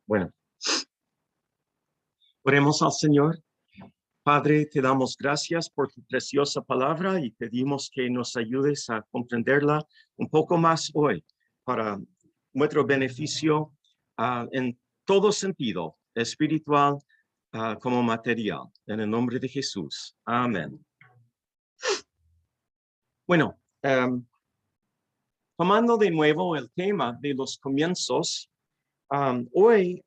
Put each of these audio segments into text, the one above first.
Bueno, oremos al Señor. Padre, te damos gracias por tu preciosa palabra y pedimos que nos ayudes a comprenderla un poco más hoy para nuestro beneficio en todo sentido, espiritual como material. En el nombre de Jesús. Amén. Bueno, tomando de nuevo el tema de los comienzos, hoy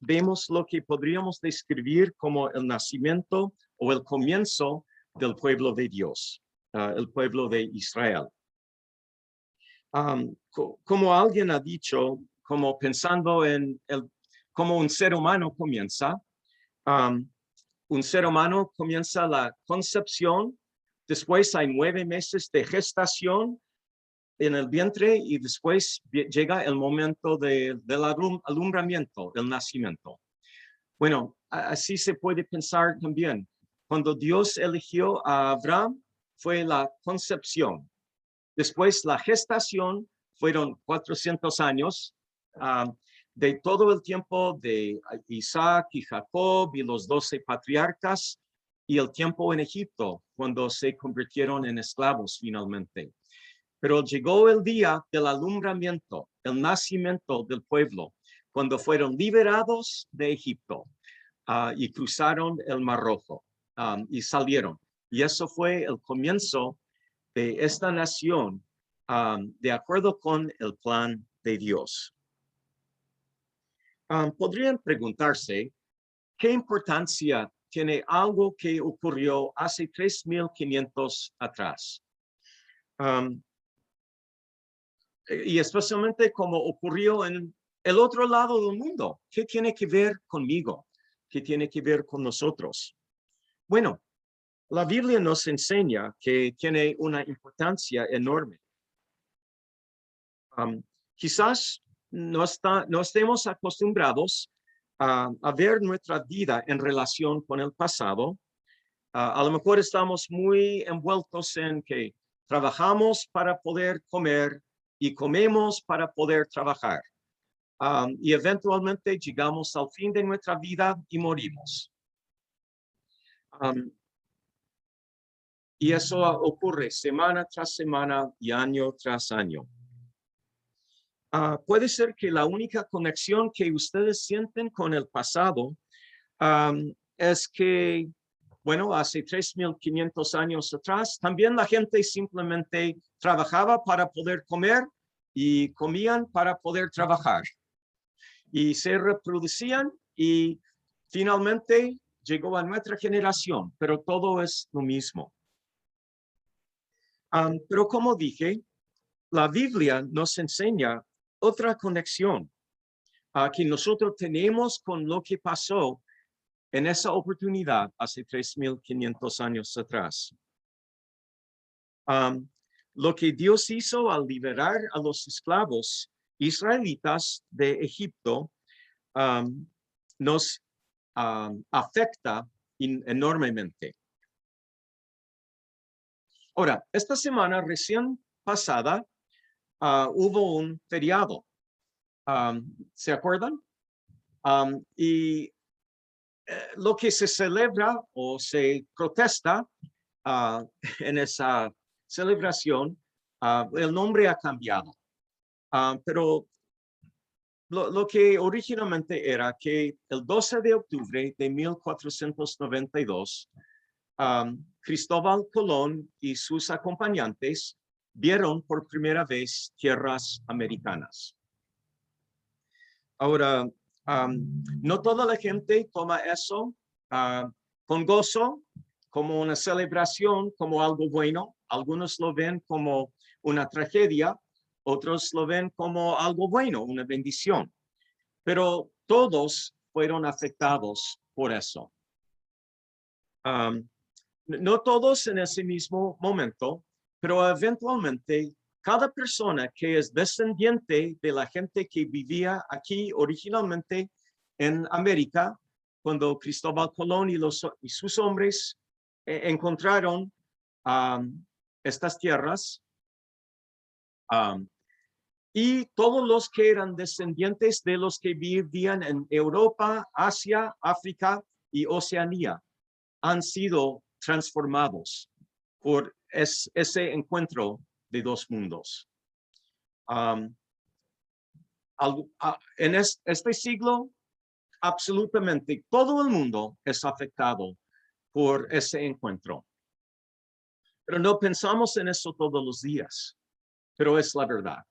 vemos lo que podríamos describir como el nacimiento o el comienzo del pueblo de Dios, el pueblo de Israel. Como alguien ha dicho, como pensando en cómo un ser humano comienza, un ser humano comienza la concepción, después hay 9 meses de gestación en el vientre y después llega el momento del alumbramiento, el nacimiento. Bueno, así se puede pensar también. Cuando Dios eligió a Abraham, fue la concepción. Después la gestación fueron 400 años de todo el tiempo de Isaac y Jacob y los 12 patriarcas y el tiempo en Egipto, cuando se convirtieron en esclavos finalmente. Pero llegó el día del alumbramiento, el nacimiento del pueblo, cuando fueron liberados de Egipto y cruzaron el Mar Rojo y salieron. Y eso fue el comienzo de esta nación de acuerdo con el plan de Dios. Podrían preguntarse, ¿qué importancia tiene algo que ocurrió hace 3,500 atrás? Y especialmente como ocurrió en el otro lado del mundo. ¿Qué tiene que ver conmigo? ¿Qué tiene que ver con nosotros? Bueno, la Biblia nos enseña que tiene una importancia enorme. Quizás no estemos acostumbrados a ver nuestra vida en relación con el pasado. A lo mejor estamos muy envueltos en que trabajamos para poder comer y comemos para poder trabajar. Y eventualmente llegamos al fin de nuestra vida y morimos. Y eso ocurre semana tras semana y año tras año. Puede ser que la única conexión que ustedes sienten con el pasado es que, bueno, hace 3,500 años atrás, también la gente simplemente trabajaba para poder comer y comían para poder trabajar. Y se reproducían y finalmente llegó a nuestra generación, pero todo es lo mismo. Pero como dije, la Biblia nos enseña otra conexión que nosotros tenemos con lo que pasó en esa oportunidad hace 3,500 años atrás. Lo que Dios hizo al liberar a los esclavos israelitas de Egipto nos afecta enormemente. Ahora, esta semana recién pasada hubo un feriado. ¿Se acuerdan? Y lo que se celebra o se protesta en esa celebración, el nombre ha cambiado. Pero lo que originalmente era que el 12 de octubre de 1492, Cristóbal Colón y sus acompañantes vieron por primera vez tierras americanas. Ahora, no toda la gente toma eso con gozo, como una celebración, como algo bueno. Algunos lo ven como una tragedia, otros lo ven como algo bueno, una bendición. Pero todos fueron afectados por eso. No todos en ese mismo momento, pero eventualmente cada persona que es descendiente de la gente que vivía aquí originalmente en América, cuando Cristóbal Colón y sus hombres encontraron estas tierras, y todos los que eran descendientes de los que vivían en Europa, Asia, África y Oceanía han sido transformados por ese encuentro de dos mundos. En este siglo, absolutamente todo el mundo es afectado por ese encuentro. Pero no pensamos en eso todos los días, pero es la verdad.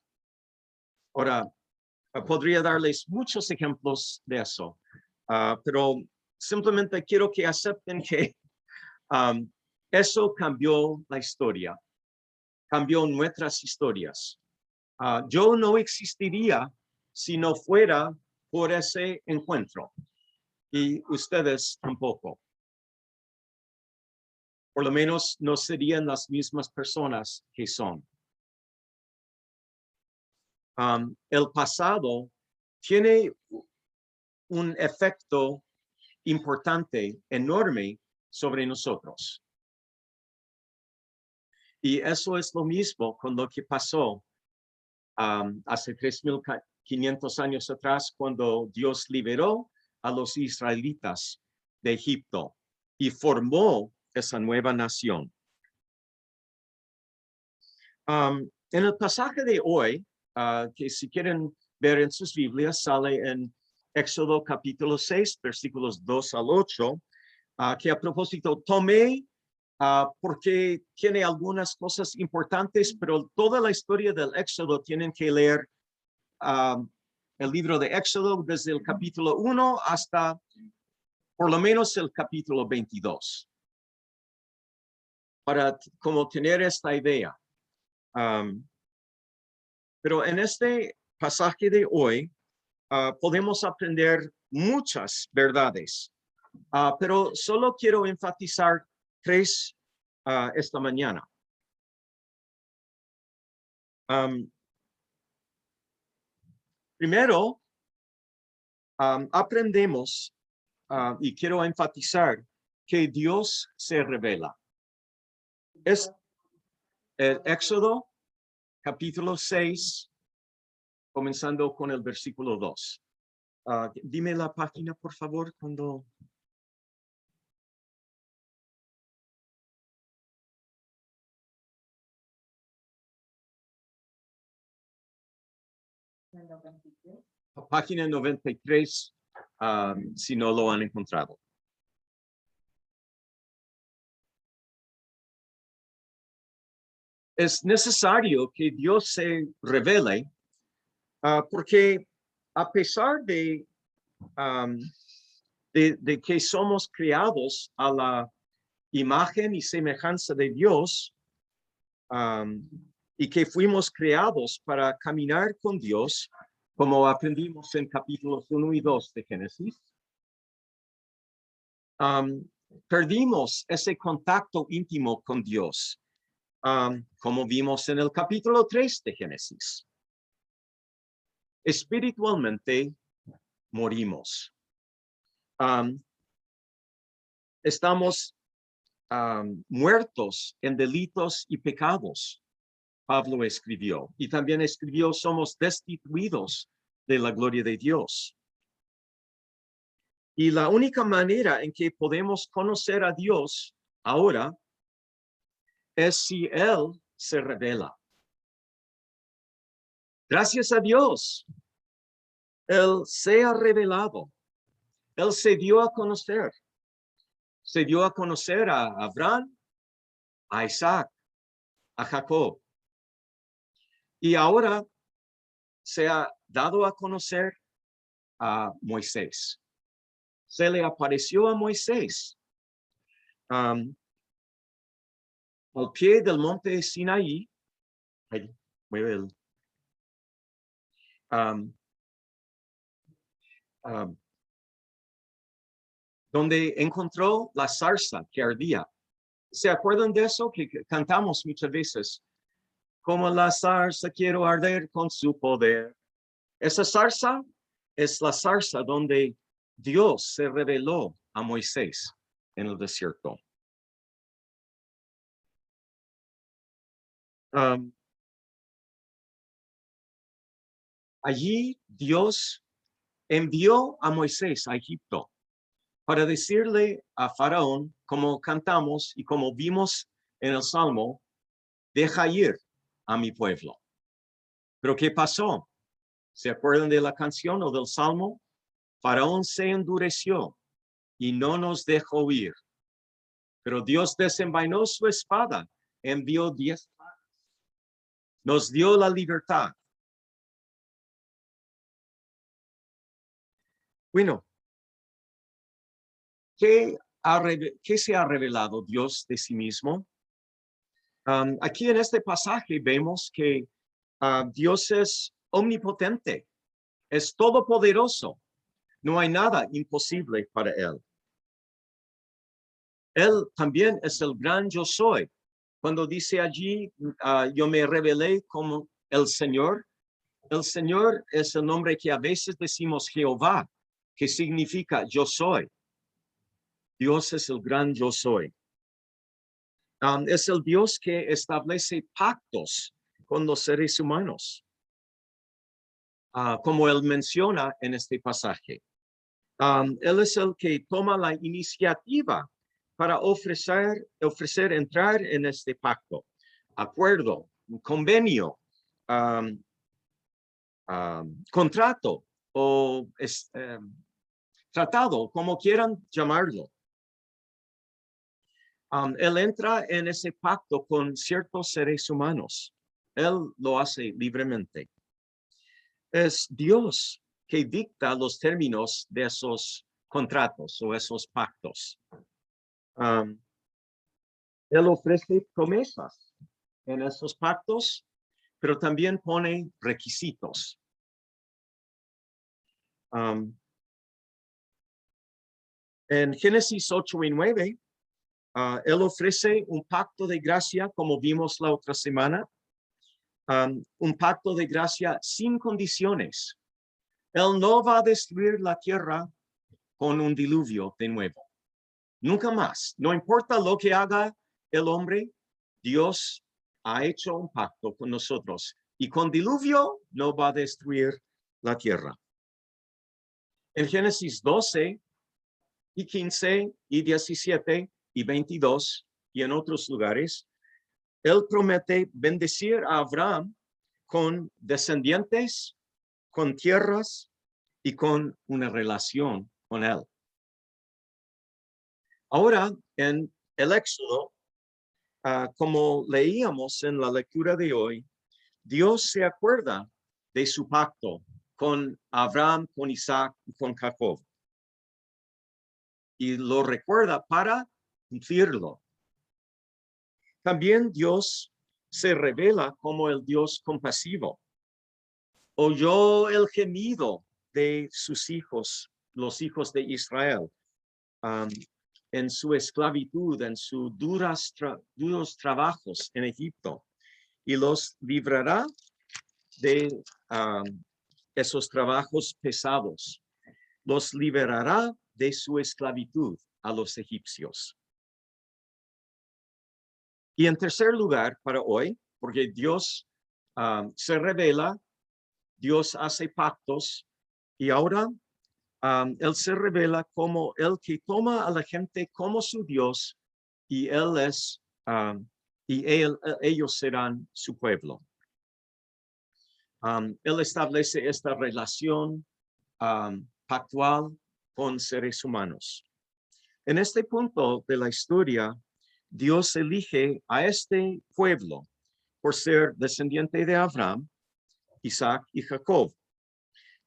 Ahora, podría darles muchos ejemplos de eso, pero simplemente quiero que acepten que eso cambió la historia, cambió nuestras historias. Yo no existiría si no fuera por ese encuentro, y ustedes tampoco. Por lo menos no serían las mismas personas que son. El pasado tiene un efecto importante, enorme sobre nosotros. Y eso es lo mismo con lo que pasó hace 3,500 años atrás, cuando Dios liberó a los israelitas de Egipto y formó esa nueva nación. En el pasaje de hoy, que si quieren ver en sus Biblias, sale en Éxodo capítulo 6, versículos 2 al 8, que a propósito tomé porque tiene algunas cosas importantes, pero toda la historia del Éxodo tienen que leer el libro de Éxodo desde el capítulo 1 hasta por lo menos el capítulo 22, para como tener esta idea. Pero en este pasaje de hoy podemos aprender muchas verdades, pero solo quiero enfatizar tres esta mañana. Primero, aprendemos y quiero enfatizar que Dios se revela. Es el Éxodo capítulo 6, comenzando con el versículo 2. Dime la página, por favor, cuando... Página 93, si no lo han encontrado. Es necesario que Dios se revele porque a pesar de que somos creados a la imagen y semejanza de Dios y que fuimos creados para caminar con Dios, como aprendimos en capítulos 1 y 2 de Génesis, perdimos ese contacto íntimo con Dios, como vimos en el capítulo 3 de Génesis. Espiritualmente morimos. Estamos muertos en delitos y pecados, Pablo escribió. Y también escribió, somos destituidos de la gloria de Dios. Y la única manera en que podemos conocer a Dios ahora es si Él se revela. Gracias a Dios, Él se ha revelado. Él se dio a conocer. Se dio a conocer a Abraham, a Isaac, a Jacob. Y ahora se ha dado a conocer a Moisés. Se le apareció a Moisés al pie del monte Sinaí. Donde encontró la zarza que ardía. ¿Se acuerdan de eso que cantamos muchas veces? Como la zarza quiero arder con su poder. Esa zarza es la zarza donde Dios se reveló a Moisés en el desierto. Allí Dios envió a Moisés a Egipto para decirle a Faraón, como cantamos y como vimos en el Salmo, deja ir a mi pueblo. Pero ¿qué pasó? ¿Se acuerdan de la canción o del Salmo? Faraón se endureció y no nos dejó ir. Pero Dios desenvainó su espada, envió 10 plagas, nos dio la libertad. Bueno, ¿qué se ha revelado Dios de sí mismo? Aquí en este pasaje vemos que Dios es omnipotente, es todopoderoso. No hay nada imposible para él. Él también es el gran yo soy. Cuando dice allí, yo me revelé como el Señor es el nombre que a veces decimos Jehová, que significa yo soy. Dios es el gran yo soy. Es el Dios que establece pactos con los seres humanos, como él menciona en este pasaje. Él es el que toma la iniciativa para ofrecer entrar en este pacto, acuerdo, convenio, contrato o tratado, como quieran llamarlo. Él entra en ese pacto con ciertos seres humanos. Él lo hace libremente. Es Dios que dicta los términos de esos contratos o esos pactos. Él ofrece promesas en esos pactos, pero también pone requisitos. En Génesis 8 y 9, él ofrece un pacto de gracia, como vimos la otra semana, un pacto de gracia sin condiciones. Él no va a destruir la tierra con un diluvio de nuevo. Nunca más. No importa lo que haga el hombre, Dios ha hecho un pacto con nosotros. Y con diluvio no va a destruir la tierra. En Génesis 12 y 15 y 17 y 22 y en otros lugares, él promete bendecir a Abraham con descendientes, con tierras y con una relación con él. Ahora, en el Éxodo, como leíamos en la lectura de hoy, Dios se acuerda de su pacto con Abraham, con Isaac y con Jacob. Y lo recuerda para cumplirlo. También Dios se revela como el Dios compasivo. Oyó el gemido de sus hijos, los hijos de Israel, en su esclavitud, en sus duros trabajos en Egipto, y los librará de esos trabajos pesados. Los liberará de su esclavitud a los egipcios. Y en tercer lugar, para hoy, porque Dios se revela, Dios hace pactos, y ahora él se revela como el que toma a la gente como su Dios, y él es, ellos serán su pueblo. Él establece esta relación pactual con seres humanos. En este punto de la historia, Dios elige a este pueblo por ser descendiente de Abraham, Isaac y Jacob.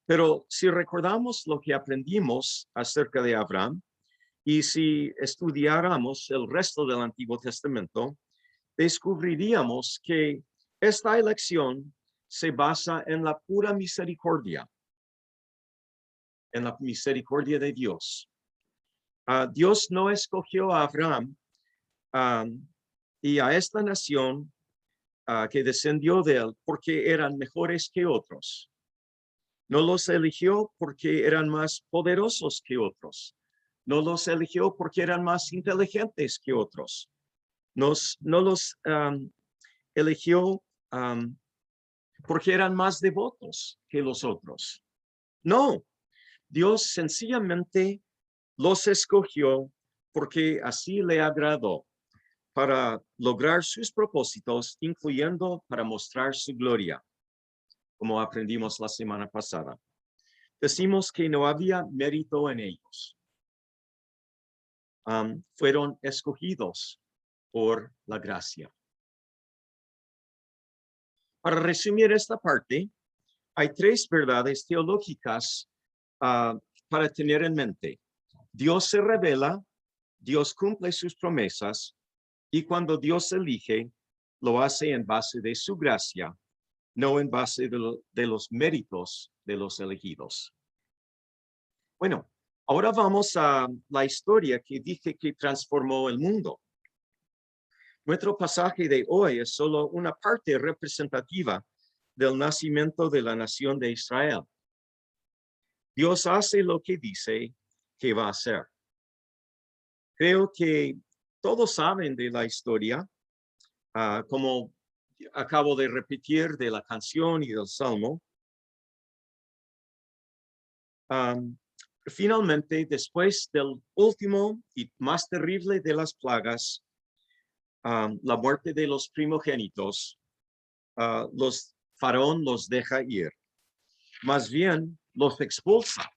Pero si recordamos lo que aprendimos acerca de Abraham y si estudiáramos el resto del Antiguo Testamento, descubriríamos que esta elección se basa en la pura misericordia, en la misericordia de Dios. Dios no escogió a Abraham y a esta nación que descendió de él porque eran mejores que otros. No los eligió porque eran más poderosos que otros. No los eligió porque eran más inteligentes que otros. No los eligió porque eran más devotos que los otros. No, Dios sencillamente los escogió porque así le agradó para lograr sus propósitos, incluyendo para mostrar su gloria, como aprendimos la semana pasada. Decimos que no había mérito en ellos. Fueron escogidos por la gracia. Para resumir esta parte, hay tres verdades teológicas para tener en mente. Dios se revela, Dios cumple sus promesas, y cuando Dios elige, lo hace en base de su gracia, no en base de los méritos de los elegidos. Bueno, ahora vamos a la historia que dije que transformó el mundo. Nuestro pasaje de hoy es solo una parte representativa del nacimiento de la nación de Israel. Dios hace lo que dice que va a hacer. Creo que todos saben de la historia, como acabo de repetir de la canción y del salmo. Finalmente, después del último y más terrible de las plagas, la muerte de los primogénitos, los Faraón los deja ir. Más bien, los expulsa.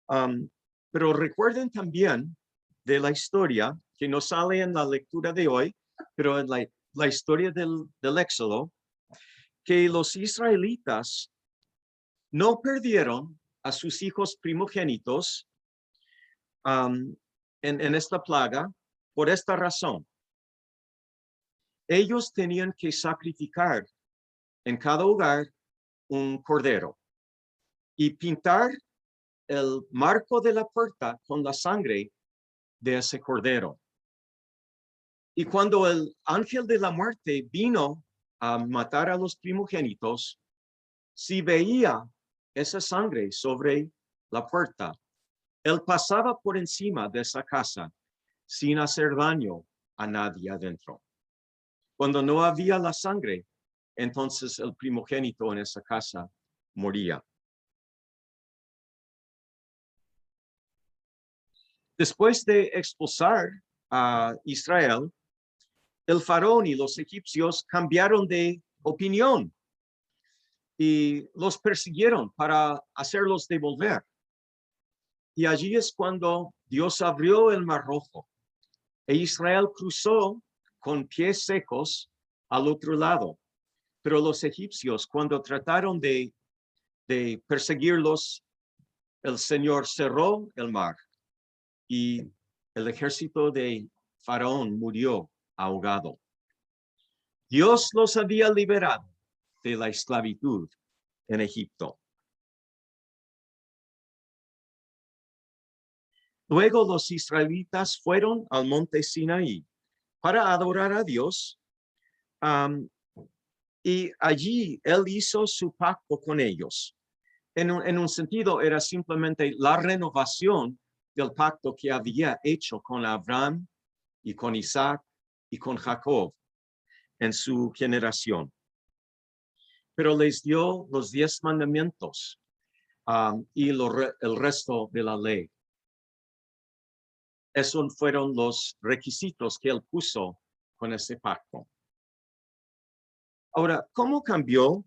Pero recuerden también de la historia que no sale en la lectura de hoy, pero en la historia del Éxodo, que los israelitas no perdieron a sus hijos primogénitos en esta plaga por esta razón. Ellos tenían que sacrificar en cada hogar un cordero y pintar el marco de la puerta con la sangre de ese cordero. Y cuando el ángel de la muerte vino a matar a los primogénitos, si veía esa sangre sobre la puerta, él pasaba por encima de esa casa sin hacer daño a nadie adentro. Cuando no había la sangre, entonces el primogénito en esa casa moría. Después de expulsar a Israel, el faraón y los egipcios cambiaron de opinión y los persiguieron para hacerlos devolver. Y allí es cuando Dios abrió el Mar Rojo e Israel cruzó con pies secos al otro lado. Pero los egipcios, cuando trataron de perseguirlos, el Señor cerró el mar y el ejército de Faraón murió ahogado. Dios los había liberado de la esclavitud en Egipto. Luego los israelitas fueron al monte Sinaí para adorar a Dios, y allí él hizo su pacto con ellos. En un sentido, era simplemente la renovación del pacto que había hecho con Abraham y con Isaac y con Jacob en su generación. Pero les dio los 10 mandamientos y el resto de la ley. Esos fueron los requisitos que él puso con ese pacto. Ahora, ¿cómo cambió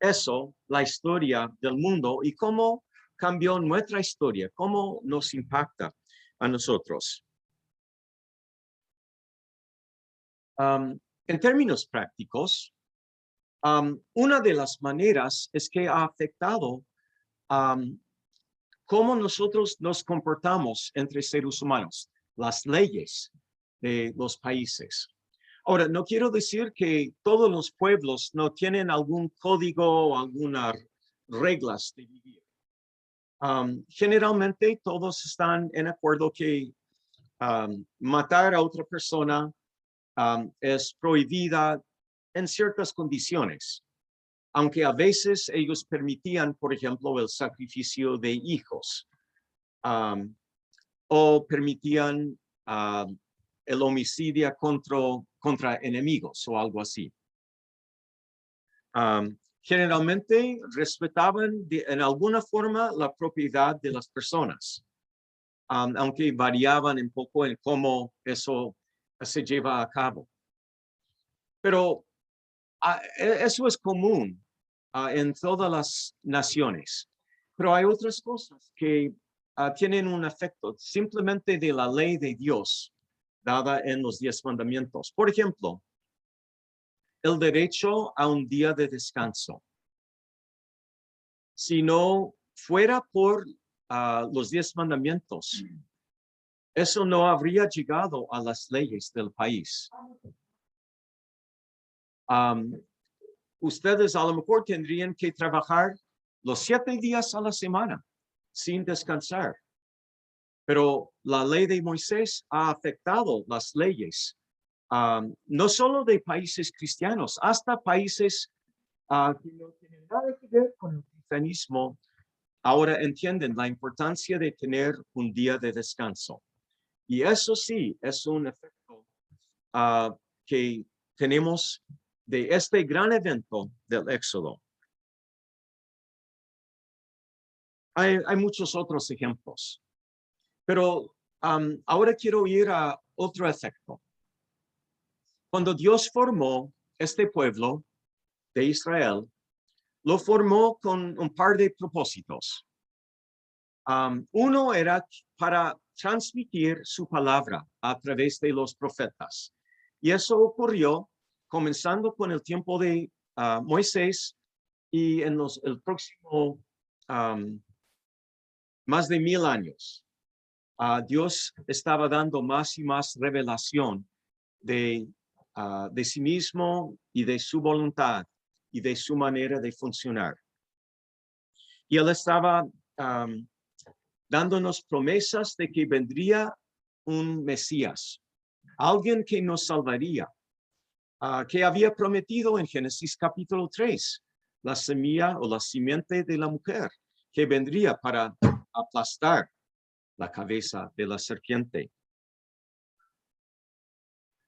eso la historia del mundo y cómo cambió nuestra historia? ¿Cómo nos impacta a nosotros? En términos prácticos, una de las maneras es que ha afectado cómo nosotros nos comportamos entre seres humanos, las leyes de los países. Ahora, no quiero decir que todos los pueblos no tienen algún código o algunas reglas de vivir. Generalmente todos están en acuerdo que matar a otra persona es prohibida en ciertas condiciones, aunque a veces ellos permitían, por ejemplo, el sacrificio de hijos o permitían el homicidio contra enemigos o algo así. Generalmente respetaban en alguna forma la propiedad de las personas, aunque variaban un poco en cómo eso se lleva a cabo. Pero eso es común en todas las naciones. Pero hay otras cosas que tienen un efecto simplemente de la ley de Dios dada en los 10 mandamientos. Por ejemplo, el derecho a un día de descanso. Si no fuera por los 10 mandamientos, eso no habría llegado a las leyes del país. Ustedes a lo mejor tendrían que trabajar los 7 días a la semana sin descansar. Pero la ley de Moisés ha afectado las leyes, no solo de países cristianos, hasta países que no tienen nada que ver con el cristianismo, ahora entienden la importancia de tener un día de descanso. Y eso sí, es un efecto que tenemos de este gran evento del Éxodo. Hay muchos otros ejemplos, pero ahora quiero ir a otro efecto. Cuando Dios formó este pueblo de Israel, lo formó con un par de propósitos. Uno era para transmitir su palabra a través de los profetas. Y eso ocurrió comenzando con el tiempo de Moisés y en el próximo más de 1000 años. Dios estaba dando más y más revelación de sí mismo y de su voluntad y de su manera de funcionar. Y él estaba dándonos promesas de que vendría un Mesías, alguien que nos salvaría, que había prometido en Génesis capítulo 3, la semilla o la simiente de la mujer, que vendría para aplastar la cabeza de la serpiente.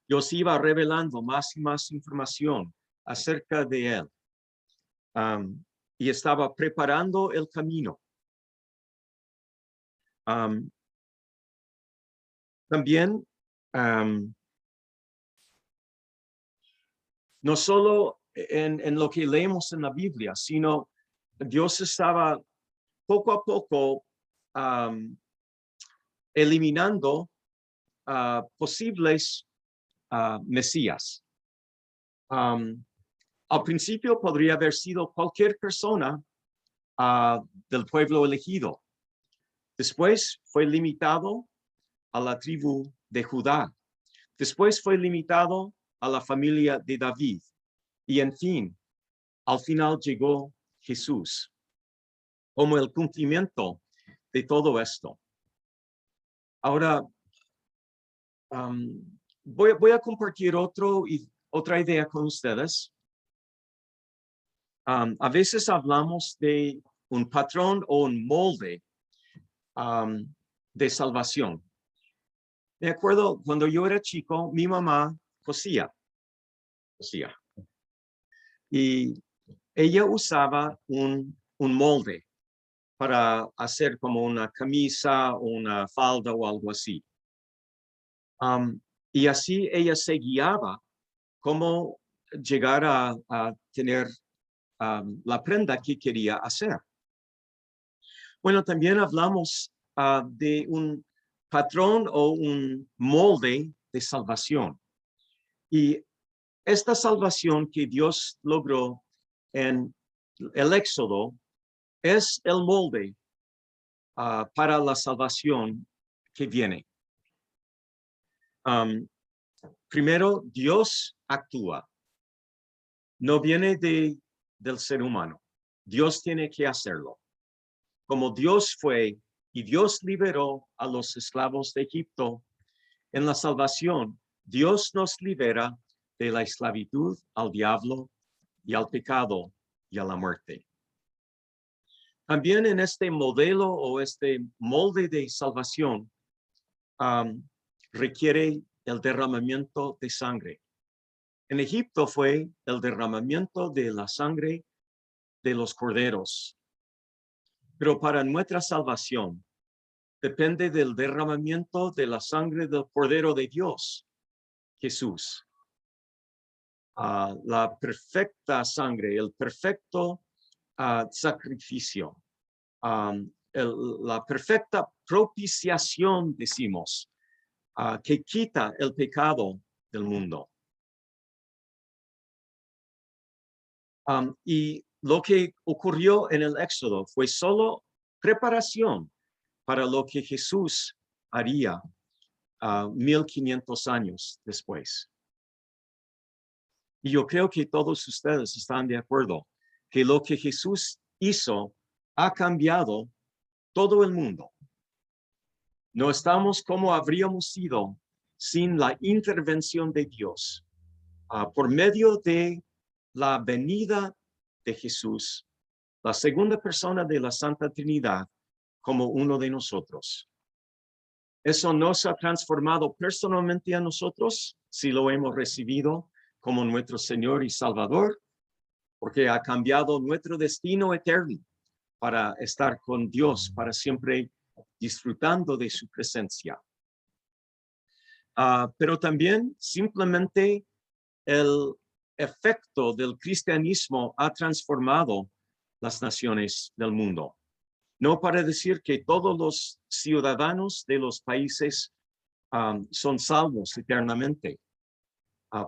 Dios iba revelando más y más información acerca de él y estaba preparando el camino. También no solo en lo que leemos en la Biblia, sino Dios estaba poco a poco eliminando posibles mesías. Al principio podría haber sido cualquier persona del pueblo elegido. Después fue limitado a la tribu de Judá. Después fue limitado a la familia de David. Y en fin, al final llegó Jesús como el cumplimiento de todo esto. Ahora, voy a compartir otra idea con ustedes. A veces hablamos de un patrón o un molde de salvación. Me acuerdo cuando yo era chico, mi mamá cosía. Y ella usaba un molde para hacer como una camisa, una falda o algo así. Y así ella se guiaba cómo llegar a tener la prenda que quería hacer. Bueno, también hablamos de un patrón o un molde de salvación. Y esta salvación que Dios logró en el Éxodo es el molde para la salvación que viene. Primero, Dios actúa. No viene del ser humano. Dios tiene que hacerlo. Como Dios fue y Dios liberó a los esclavos de Egipto, en la salvación, Dios nos libera de la esclavitud al diablo y al pecado y a la muerte. También en este modelo o este molde de salvación requiere el derramamiento de sangre. En Egipto fue el derramamiento de la sangre de los corderos. Pero para nuestra salvación depende del derramamiento de la sangre del Cordero de Dios, Jesús. La perfecta sangre, el perfecto sacrificio, la perfecta propiciación, decimos, que quita el pecado del mundo. Y lo que ocurrió en el Éxodo fue solo preparación para lo que Jesús haría 1500 años después. Y yo creo que todos ustedes están de acuerdo que lo que Jesús hizo ha cambiado todo el mundo. No estamos como habríamos sido sin la intervención de Dios. Por medio de la venida de Jesús, la segunda persona de la Santa Trinidad, como uno de nosotros. Eso nos ha transformado personalmente a nosotros, si lo hemos recibido como nuestro Señor y Salvador, porque ha cambiado nuestro destino eterno para estar con Dios, para siempre disfrutando de su presencia. Pero también simplemente el efecto del cristianismo ha transformado las naciones del mundo. No para decir que todos los ciudadanos de los países son salvos eternamente.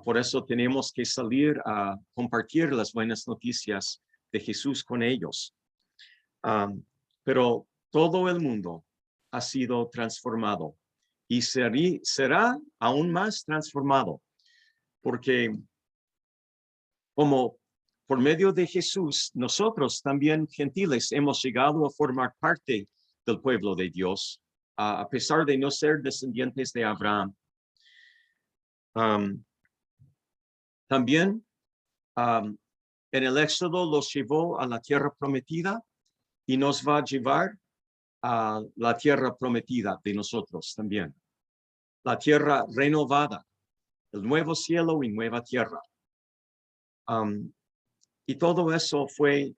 Por eso tenemos que salir a compartir las buenas noticias de Jesús con ellos. Pero todo el mundo ha sido transformado y será aún más transformado, porque como por medio de Jesús, nosotros también gentiles hemos llegado a formar parte del pueblo de Dios, a pesar de no ser descendientes de Abraham. También en el Éxodo los llevó a la tierra prometida y nos va a llevar a la tierra prometida de nosotros también. La tierra renovada, el nuevo cielo y nueva tierra. Y todo eso fue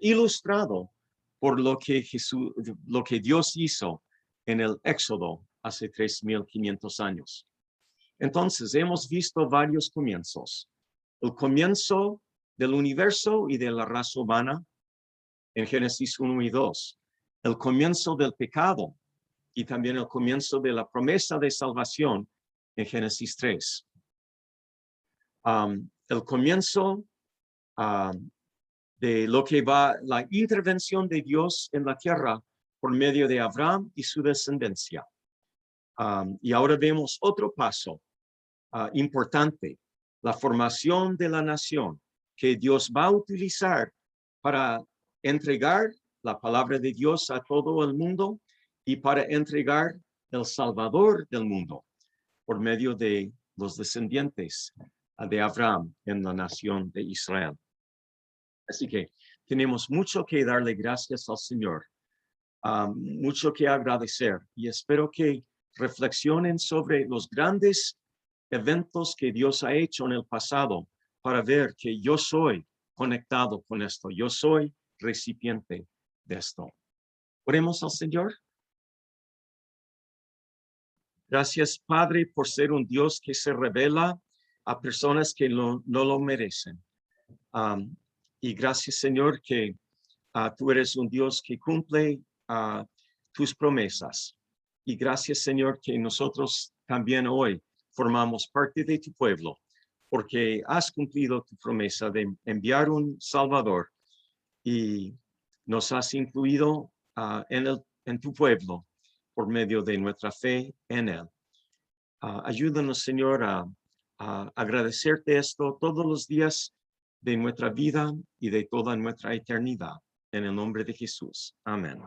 ilustrado por lo que Dios hizo en el Éxodo hace 3500 años. Entonces, hemos visto varios comienzos. El comienzo del universo y de la raza humana en Génesis 1 y 2. El comienzo del pecado y también el comienzo de la promesa de salvación en Génesis 3. El comienzo de lo que va la intervención de Dios en la tierra por medio de Abraham y su descendencia. Y ahora vemos otro paso importante, la formación de la nación que Dios va a utilizar para entregar la palabra de Dios a todo el mundo y para entregar el Salvador del mundo por medio de los descendientes de Abraham en la nación de Israel. Así que tenemos mucho que darle gracias al Señor, mucho que agradecer y espero que reflexionen sobre los grandes eventos que Dios ha hecho en el pasado para ver que yo soy conectado con esto, yo soy recipiente de esto. Oremos al Señor. Gracias, Padre, por ser un Dios que se revela a personas que no lo merecen. Y gracias, Señor, que tú eres un Dios que cumple tus promesas. Y gracias, Señor, que nosotros también hoy formamos parte de tu pueblo, porque has cumplido tu promesa de enviar un Salvador y nos has incluido en tu pueblo por medio de nuestra fe en él. Ayúdanos, Señor, a agradecerte esto todos los días de nuestra vida y de toda nuestra eternidad. En el nombre de Jesús. Amén.